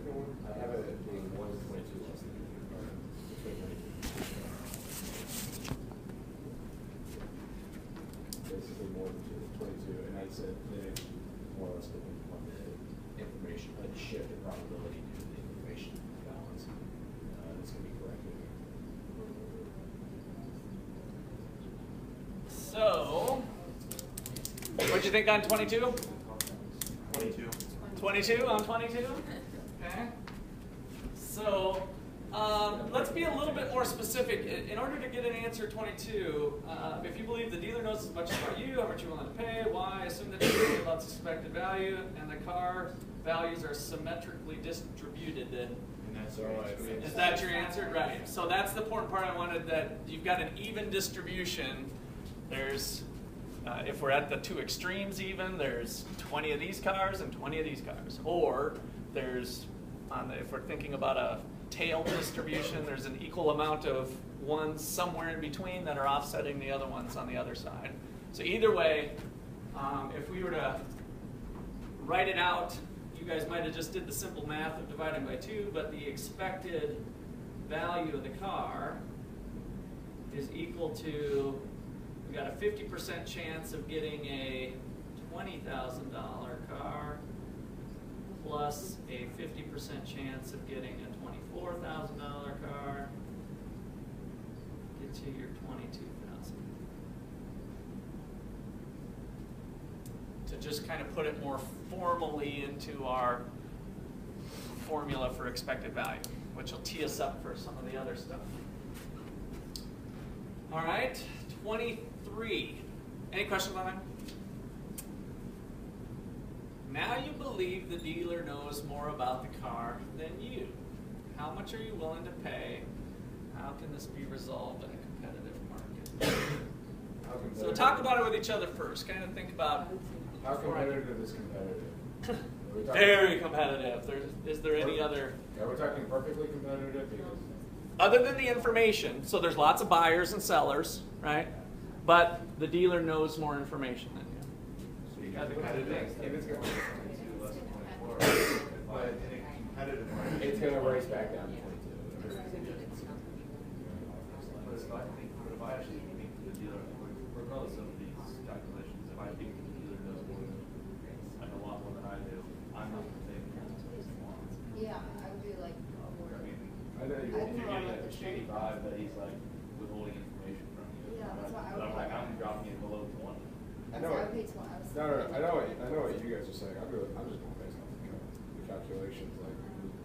second one? I have it being 1 to 22 less than basically more than 22, and I said that it's more or less depending on the information, like shift in probability due to the information balance. That's going to be corrected. So, what'd you think on 22? 22. 22 on 22? Okay. So, let's be a little bit more specific. In order to get an answer 22, if you believe the dealer knows as much about you, how much you're willing to pay, why, assume that you're thinking about suspected value, and the car values are symmetrically distributed. And that's right. Is that your answer? Right. So that's the important part I wanted, that you've got an even distribution. There's, if we're at the two extremes even, there's 20 of these cars and 20 of these cars. Or there's, if we're thinking about a tail distribution, there's an equal amount of ones somewhere in between that are offsetting the other ones on the other side. So either way, if we were to write it out, you guys might have just did the simple math of dividing by 2, but the expected value of the car is equal to, we got a 50% chance of getting a $20,000 car plus a 50% chance of getting a $24,000 car. Gets you your $22,000. To just kind of put it more formally into our formula for expected value, which will tee us up for some of the other stuff. All right, 23. Any questions on that? Now you believe the dealer knows more about the car than you. How much are you willing to pay? How can this be resolved in a competitive market? So talk about it with each other first. Kind of think about. How competitive is competitive? Very competitive. Is there any other? Yeah, we're talking perfectly competitive because other than the information, so there's lots of buyers and sellers, right? But the dealer knows more information than you. So you got the competitive. If it's going to be 22 less than 24, but in a competitive market, it's going to race back down to 22. But if I actually think the dealer, regardless of these calculations, if I think the dealer knows more than, like a lot more than I do, I'm not going to take it. Yeah, I would be like, I mean, I know you if you're getting like a shady vibe that he's like withholding information from you. Yeah, that's why I but would I'm like, like- I'm dropping it below 20. I know would it. pay 20. No, I know what you guys are saying. I'm just going based off the calculations. Like,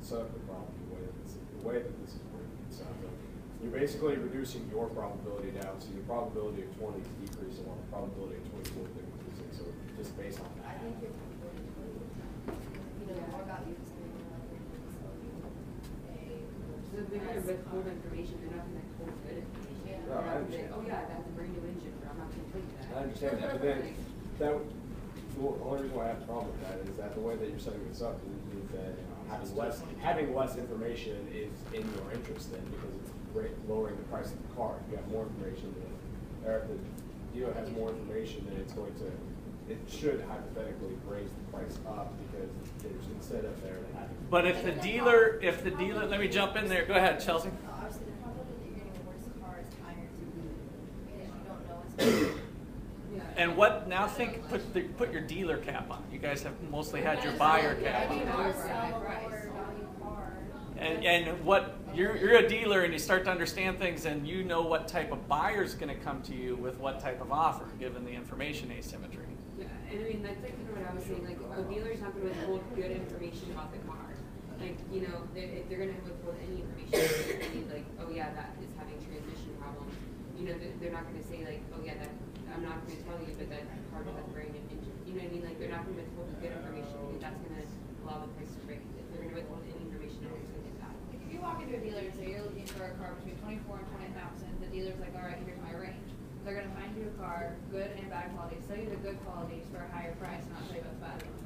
set up the problem the way that this is written. So you're basically reducing your probability down. So your probability of 20 is decreasing while the probability of 24 is increasing. So just based on I that. think you're probably 20. You know, more about you just being So they're going to withhold information. They're not going to withhold good information. Yeah. No, I They're not gonna understand. say, oh yeah, that's a brand new engine, but I'm not going to tell you that. I understand that, but then the only reason why I have a problem with that is that the way that you're setting this up means that having less information is in your interest then, because it's lowering the price of the car. If you have more information, or if the dealer has more information, then it should hypothetically raise the price up because there's incentive there to have. But if the dealer, let me jump in there. Go ahead, Chelsea. Obviously, the probability that you're getting a worse car is higher because you don't know what's And what now? Think put your dealer cap on. You guys have mostly had your buyer cap I on. do want to sell a lower value car. And what you're a dealer and you start to understand things and you know what type of buyer is going to come to you with what type of offer, given the information asymmetry. Yeah, and I mean, that's like kind of what I was saying. Like, a dealer's not going to withhold good information about the car. Like, you know, if they're going to withhold any information, like, oh yeah, that is having transmission problems. You know, they're not going to say like, oh yeah, that I'm not going to tell you, but that car has a brand new engine. You know what I mean? Like, they're not going to withhold good information because that's going to allow the price to break. If they're going to withhold any information, they're going to get that. If you walk into a dealer and say you're looking for a car between 24 and 20,000, the dealer's like, all right, here's my range. They're going to find you a car, good and bad quality, sell you the good qualities for a higher price, and not tell you about the bad ones.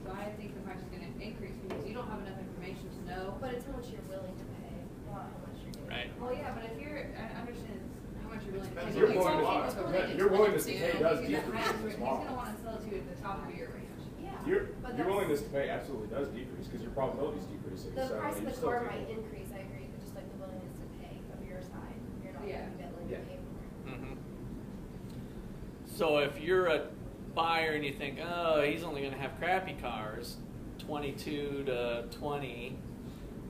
So I think the price is going to increase because you don't have enough information to know. But it's how much you're willing to pay, not how much you're getting. Right. Well, yeah, but if I understand how much you're willing to pay. You're If willing to- someone with a range your of willingness to 22, pay does he's decrease as going well. to want to sell it to you at the top of your range. Yeah, You're- but But your that's- willingness to pay absolutely does decrease because your probability is decreasing. The so price of you're the still car taking- might increase, I agree, but just like the willingness to pay of your side, you're not Yeah. gonna be willing Yeah. to pay more. Mhm. So if you're a buyer and you think, oh, he's only going to have crappy cars, 22 to 20,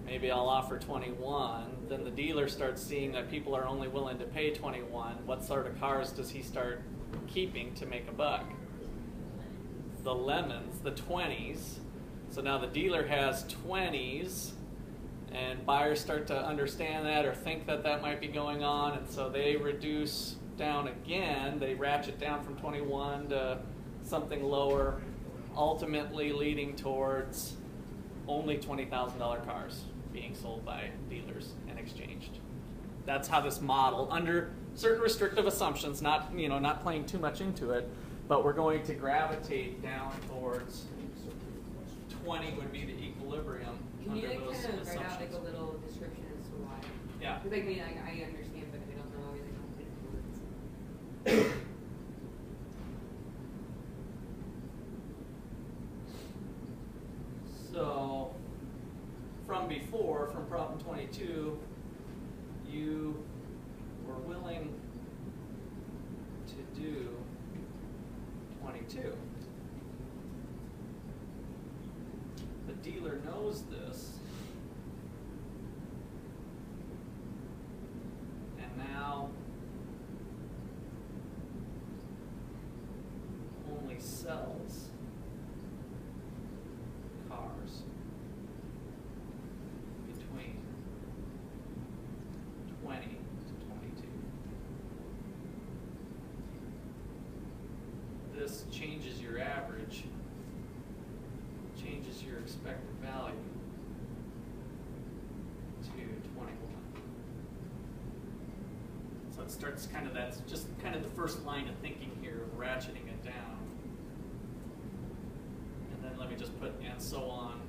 maybe I'll offer 21, then the dealer starts seeing that people are only willing to pay 21. What sort of cars does he start keeping to make a buck? The lemons, the 20s. So now the dealer has 20s, and buyers start to understand that or think that that might be going on, and so they reduce down again. They ratchet down from 21 to something lower, ultimately leading towards only $20,000 cars being sold by dealers and exchanged. That's how this model, under certain restrictive assumptions, not playing too much into it, but we're going to gravitate down towards 20 would be the equilibrium Can you under like those kind of write out assumptions. like a little description as to why? Yeah. Because like, I understand, but I don't know everything how it influences. So, from before, from problem 22, you were willing to do 22. The dealer knows this, and now only sells cars between 20 to 22. This changes your average, changes your expected value to 21. So it starts kind of, that's just kind of the first line of thinking here of ratcheting it down. And then let me just put and so on,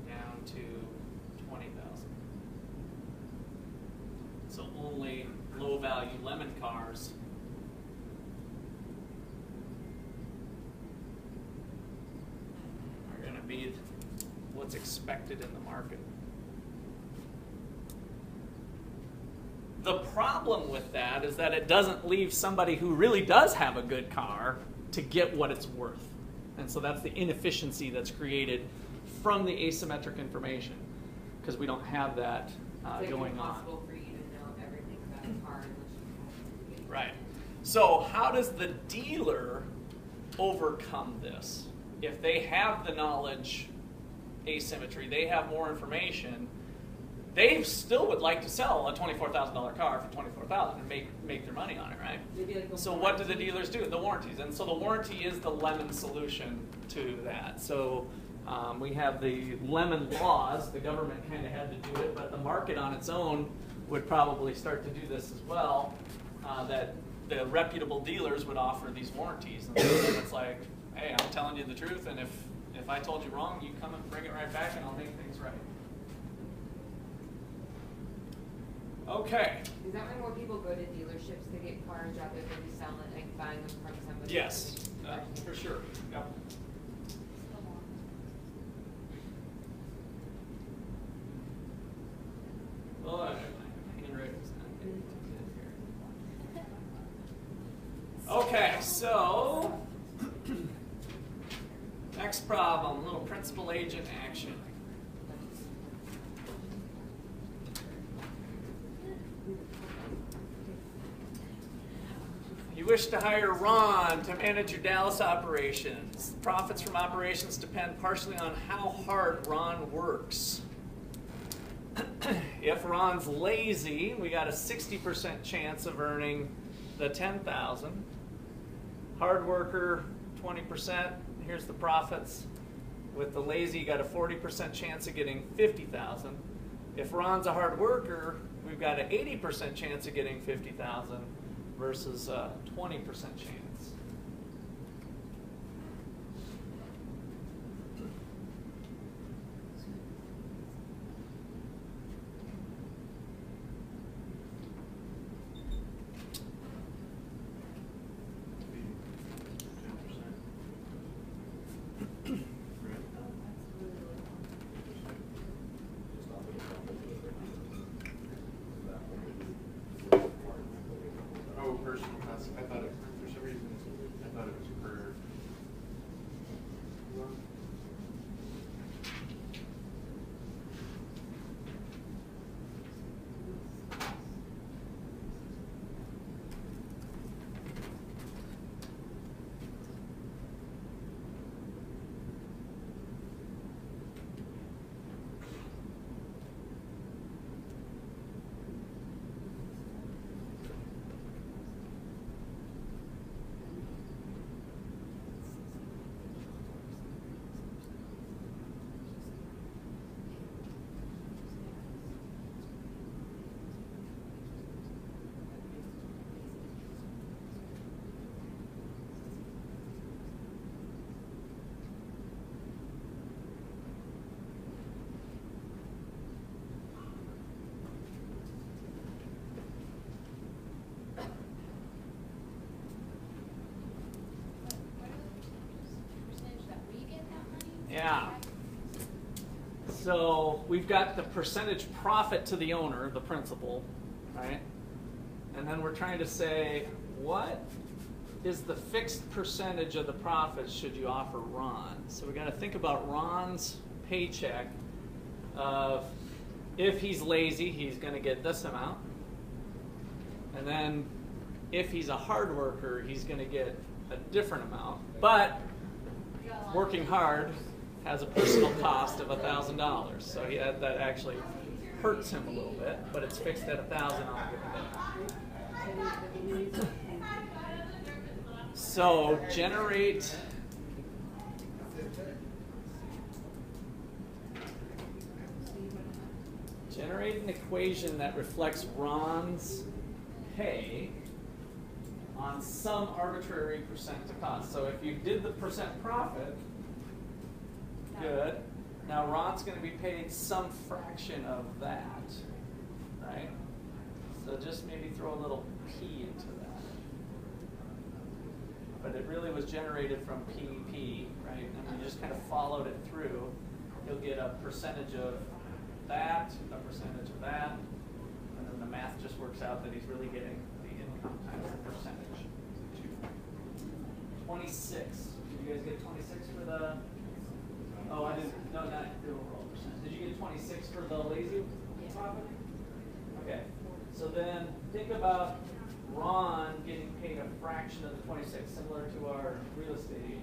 down to 20,000. So only low value lemon cars are going to be what's expected in the market. The problem with that is that it doesn't leave somebody who really does have a good car to get what it's worth. And so that's the inefficiency that's created from the asymmetric information, because we don't have that It's like going on. impossible for you to know everything about a car unless you have it. Right. So how does the dealer overcome this? If they have the knowledge asymmetry, they have more information, they still would like to sell a $24,000 car for $24,000 and make their money on it, right? Maybe like the So what do the warranty. dealers do? The warranties. And so the warranty is the lemon solution to that. So we have the lemon laws. The government kind of had to do it, but the market on its own would probably start to do this as well, that the reputable dealers would offer these warranties. And so it's like, hey, I'm telling you the truth, and if I told you wrong, you come and bring it right back and I'll make things right. Okay. Is that why more people go to dealerships to get cars rather than selling, like buying them from somebody? Yes, for sure. Yep. Oh, my handwriting's not getting too good here. Okay, so next problem, little principal agent action. You wish to hire Ron to manage your Dallas operations. Profits from operations depend partially on how hard Ron works. If Ron's lazy, we got a 60% chance of earning the $10,000. Hard worker, 20%. Here's the profits. With the lazy, you got a 40% chance of getting $50,000. If Ron's a hard worker, we've got an 80% chance of getting $50,000 versus a 20% chance. Yeah. So we've got the percentage profit to the owner, the principal, right? And then we're trying to say, what is the fixed percentage of the profits should you offer Ron? So we got to think about Ron's paycheck of, if he's lazy, he's going to get this amount. And then if he's a hard worker, he's going to get a different amount. But working hard has a personal cost of $1,000. So that actually hurts him a little bit, but it's fixed at $1,000 on a given day. So generate an equation that reflects Ron's pay on some arbitrary percent to cost. So if you did the percent profit, good. Now Ron's going to be paid some fraction of that, right? So just maybe throw a little P into that. But it really was generated from PEP, right? And you just kind of followed it through. You'll get a percentage of that, a percentage of that, and then the math just works out that he's really getting the income times the percentage. 26. Did you guys get 26 for the? Oh, I didn't. No, not the overall percent. Did you get 26 for the lazy profit? Okay. So then think about Ron getting paid a fraction of the 26, similar to our real estate agent.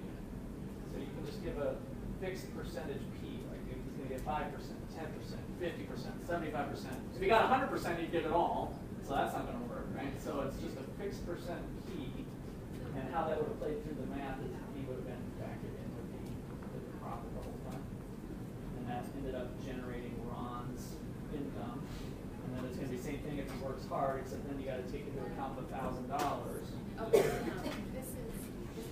So you can just give a fixed percentage P, like he's going to get 5%, 10%, 50%, 75%. If you got 100%, you get it all. So that's not going to work, right? So it's just a fixed percent P, and how that would have played through the math is P would have been factored in with the profit the whole time. And that ended up generating Ron's income. And then it's going to be the same thing if he works hard, except then you got to take into account the $1,000. Okay, this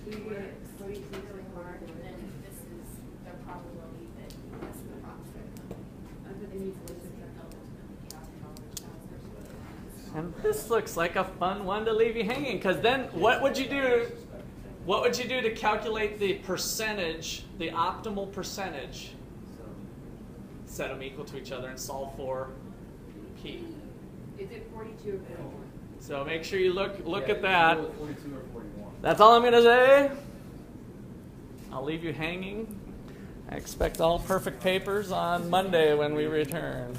is where 46 are hard, and then this is the probability that that's the profit. And this looks like a fun one to leave you hanging, because then what would you do? What would you do to calculate the percentage, the optimal percentage? Set them equal to each other and solve for P. Is it 42 or 41? So make sure you look at that. 42 or 41. That's all I'm going to say. I'll leave you hanging. I expect all perfect papers on Monday when we return.